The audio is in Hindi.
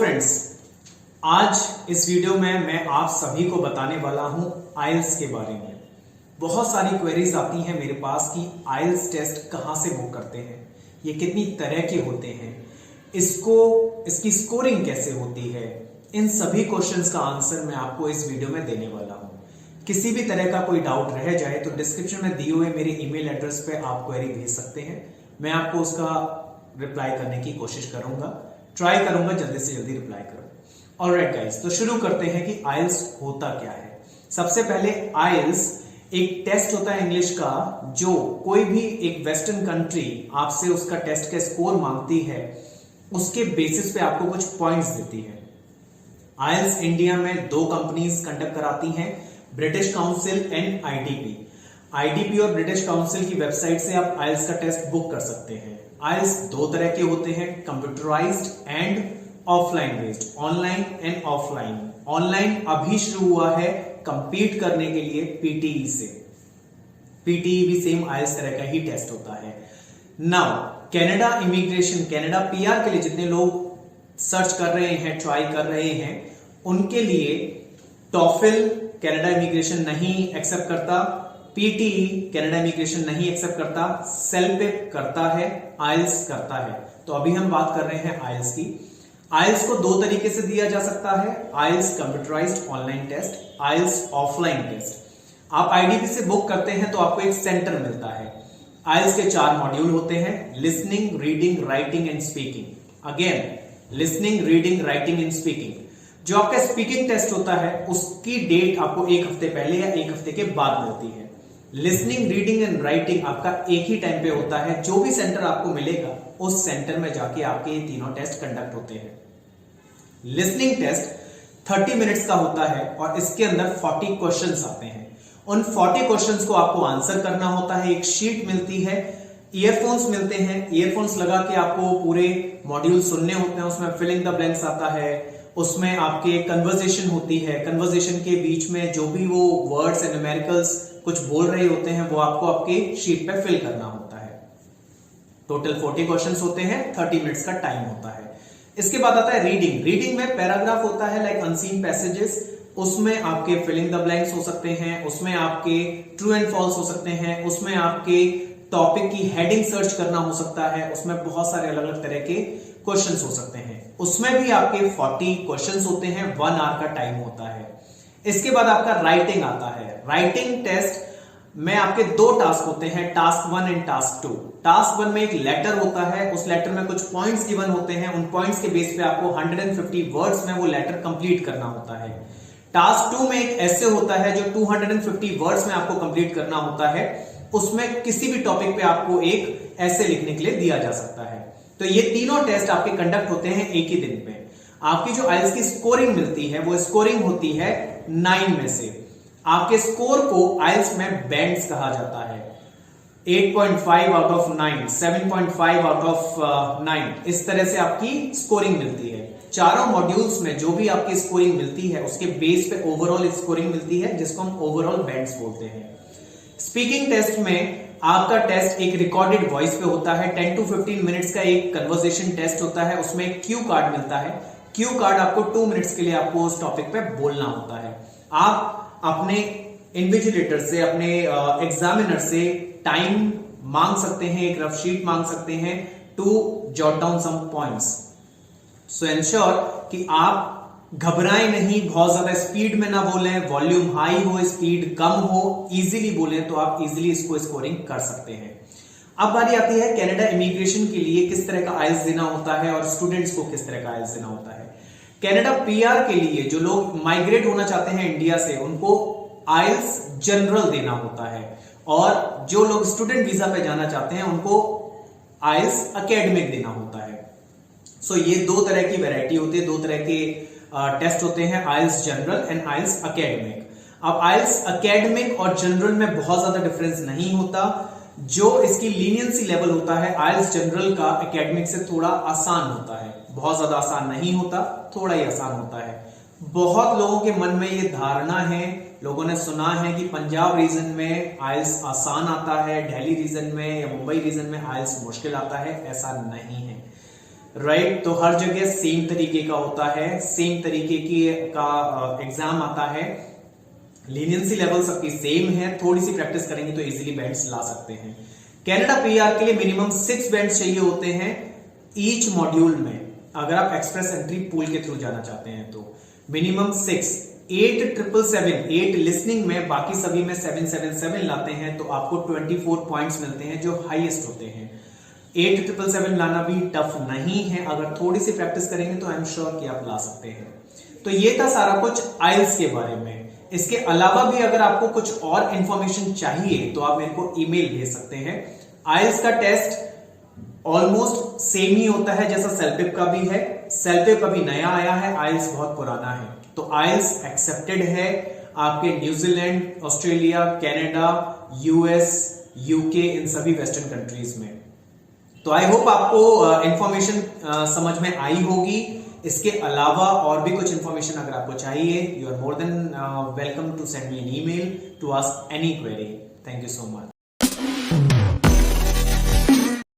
फ्रेंड्स, आज इस वीडियो में मैं आप सभी को बताने वाला हूं आइल्स के बारे में। बहुत सारी क्वेरीज आती हैं मेरे पास कि आइल्स टेस्ट कहां से बुक करते हैं, ये कितनी तरह के होते हैं, इसकी स्कोरिंग कैसे होती है। इन सभी क्वेश्चंस का आंसर मैं आपको इस वीडियो में देने वाला हूं। किसी भी तरह का कोई डाउट रह जाए तो डिस्क्रिप्शन में दिए हुए मेरे ईमेल एड्रेस पे आप क्वेरी भेज सकते हैं। मैं आपको उसका रिप्लाई करने की कोशिश करूंगा, ट्राई करूंगा जल्दी से जल्दी रिप्लाई करूं। ऑलराइट गाइस, तो शुरू करते हैं कि आइल्स होता क्या है। सबसे पहले आइल्स एक टेस्ट होता है इंग्लिश का, जो कोई भी एक वेस्टर्न कंट्री आपसे उसका टेस्ट का स्कोर मांगती है, उसके बेसिस पे आपको कुछ पॉइंट्स देती है। आइल्स इंडिया में दो कंपनीज कंडक्ट कराती हैं, British council and IDP. IDP और ब्रिटिश काउंसिल की वेबसाइट से आप आइल्स का टेस्ट बुक कर सकते हैं। आइल्स दो तरह के होते हैं, computerised and offline based, online and offline. Online अभी शुरू हुआ है कंपीट करने के लिए पीटीई से। पीटीई भी सेम आइल्स तरह का ही टेस्ट होता है। Now Canada immigration, Canada PR के लिए जितने लोग सर्च कर रहे हैं, ट्राई कर रहे हैं, उनके लिए टॉफिल कनाडा इमिग्रेशन नहीं एक्सेप्ट करता, पीटीई कनाडा इमिग्रेशन नहीं एक्सेप्ट करता, सेल्फ करता है, आइल्स करता है। तो अभी हम बात कर रहे हैं आइल्स की। आइल्स को दो तरीके से दिया जा सकता है, आइल्स कंप्यूटराइज्ड ऑनलाइन टेस्ट, आइल्स ऑफलाइन टेस्ट। आप आईडीपी से बुक करते हैं तो आपको एक सेंटर मिलता है। आइल्स के 4 मॉड्यूल होते हैं, listening, reading, writing and speaking. Again listening, reading, writing and speaking. जो आपका स्पीकिंग टेस्ट होता है उसकी डेट आपको एक हफ्ते पहले या एक हफ्ते के बाद मिलती है। लिसनिंग, रीडिंग एंड राइटिंग आपका एक ही टाइम पे होता है। जो भी सेंटर आपको मिलेगा उस सेंटर में जाके आपके ये तीनों टेस्ट कंडक्ट होते हैं। लिसनिंग टेस्ट 30 मिनट्स का होता है और इसके अंदर 40 क्वेश्चंस आते हैं। उन 40 क्वेश्चंस को आपको आंसर करना होता है। एक शीट मिलती है, ईयरफोन्स मिलते हैं, ईयरफोन्स लगा के आपको पूरे मॉड्यूल सुनने होते हैं। उसमें फिलिंग द ब्लैंक्स आता है, उसमें आपके कन्वर्सेशन होती है, कन्वर्सेशन के बीच में जो भी वो वर्ड्स एंड न्यूमेरिकल्स कुछ बोल रहे होते हैं वो आपको आपके शीट पे फिल करना होता है। टोटल 40 क्वेश्चंस होते हैं, 30 मिनट्स का टाइम होता है। इसके बाद आता है रीडिंग। रीडिंग में पैराग्राफ होता है लाइक अनसीन पैसेजेस, उसमें आपके फिलिंग द ब्लैंक्स हो सकते हैं, उसमें आपके ट्रू एंड फॉल्स हो सकते हैं, उसमें आपके टॉपिक की हेडिंग सर्च करना हो सकता है, उसमें बहुत सारे अलग अलग तरह के क्वेश्चंस हो सकते हैं। उसमें भी आपके 40 क्वेश्चंस होते हैं, 1 आवर का टाइम होता है। इसके बाद आपका राइटिंग आता है। राइटिंग टेस्ट में आपके 2 टास्क होते हैं, टास्क 1 एंड टास्क 2। टास्क 1 में एक लेटर होता है, उस लेटर में कुछ पॉइंट्स गिवन होते हैं, उन पॉइंट्स के बेस पे आपको 150 वर्ड्स में वो लेटर कंप्लीट करना होता है। टास्क 2 में एक ऐसे होता है जो 250 वर्ड्स में आपको कंप्लीट करना होता है। उसमें किसी भी टॉपिक पे आपको एक ऐसे लिखने के लिए दिया जा सकता है। तो ये तीनों टेस्ट आपके कंडक्ट होते हैं एक ही दिन पे। आपकी जो आइल्स की स्कोरिंग मिलती है वो स्कोरिंग होती है 9 में से। आपके स्कोर को आइल्स में बैंड्स कहा जाता है। 8.5 आउट ऑफ 9, 7.5 आउट ऑफ 9, इस तरह से आपकी स्कोरिंग मिलती है। चारों मॉड्यूल्स में जो भी आपकी स्कोरिंग मिलती है उसके बेस पे ओवरऑल स्कोरिंग मिलती है, जिसको हम ओवरऑल बैंड्स बोलते हैं। स्पीकिंग टेस्ट में आपका टेस्ट एक रिकॉर्डेड वॉइस पे होता है। 10 to 15 मिनट्स का एक कन्वर्सेशन टेस्ट होता है। उसमें एक क्यू कार्ड मिलता है। क्यू कार्ड आपको 2 मिनट्स के लिए आपको उस टॉपिक पे बोलना होता है। आप अपने इन्विजिलेटर से, अपने एग्जामिनर से टाइम मांग सकते हैं, एक रफ शीट मांग सकते हैं to jot down some points. So ensure कि आप घबराएं नहीं, बहुत ज्यादा स्पीड में ना बोलें, वॉल्यूम हाई हो, स्पीड कम हो, इजीली बोलें तो आप इजीली इसको स्कोरिंग कर सकते हैं। अब बारी आती है कनाडा इमिग्रेशन के लिए किस तरह का आइल्स देना होता है और स्टूडेंट्स को किस तरह का आइल्स देना होता है। कनाडा पीआर के लिए जो लोग माइग्रेट होना चाहते हैं इंडिया से, उनको आइल्स जनरल देना होता है, और जो लोग स्टूडेंट वीजा पे जाना चाहते हैं उनको आइल्स एकेडमिक देना होता है। सो ये 2 तरह की वैरायटी होती है, 2 तरह के टेस्ट होते हैं, आइल्स जनरल एंड आइल्स एकेडमिक। अब आइल्स एकेडमिक और जनरल में बहुत ज्यादा डिफरेंस नहीं होता। जो इसकी लीनियंसी लेवल होता है आइल्स जनरल का एकेडमिक से थोड़ा आसान होता है। बहुत ज्यादा आसान नहीं होता, थोड़ा ही आसान होता है। बहुत लोगों के मन में ये धारणा है, लोगों ने सुना है कि पंजाब रीजन में आइल्स आसान आता है, दिल्ली रीजन में या मुंबई रीजन में आइल्स मुश्किल आता है। ऐसा नहीं है। राइट। तो हर जगह सेम तरीके का होता है, सेम तरीके की का एग्जाम आता है, लीनियंसी लेवल सबकी सेम है, थोड़ी सी प्रैक्टिस करेंगे तो इजीली बैंड्स ला सकते हैं। कनाडा पीआर के लिए मिनिमम 6 बैंड्स चाहिए होते हैं ईच मॉड्यूल में, अगर आप एक्सप्रेस एंट्री पूल के थ्रू जाना चाहते हैं तो मिनिमम 6। 8 लिसनिंग में, बाकी सभी में 777 लाते हैं तो आपको 24 पॉइंट्स मिलते हैं जो हाईएस्ट होते हैं। 8 लाना भी टफ नहीं है, अगर थोड़ी सी प्रैक्टिस करेंगे तो आई एम श्योर कि आप ला सकते हैं। तो ये था सारा कुछ आइल्स के बारे में। इसके अलावा भी अगर आपको कुछ और इंफॉर्मेशन चाहिए तो आप मेरे को ईमेल भेज सकते हैं। आइल्स का टेस्ट ऑलमोस्ट सेम ही होता है जैसा सेल्पिप का भी है। सेल्पिप अभी नया आया है, आइल्स बहुत पुराना है। तो आइल्स एक्सेप्टेड है आपके New Zealand, Australia, Canada, US, UK, इन सभी वेस्टर्न कंट्रीज में। तो आई होप आपको इंफॉर्मेशन समझ में आई होगी। इसके अलावा और भी कुछ इंफॉर्मेशन अगर आपको चाहिए, you are more than welcome to send me an email to ask any query. Thank you so much.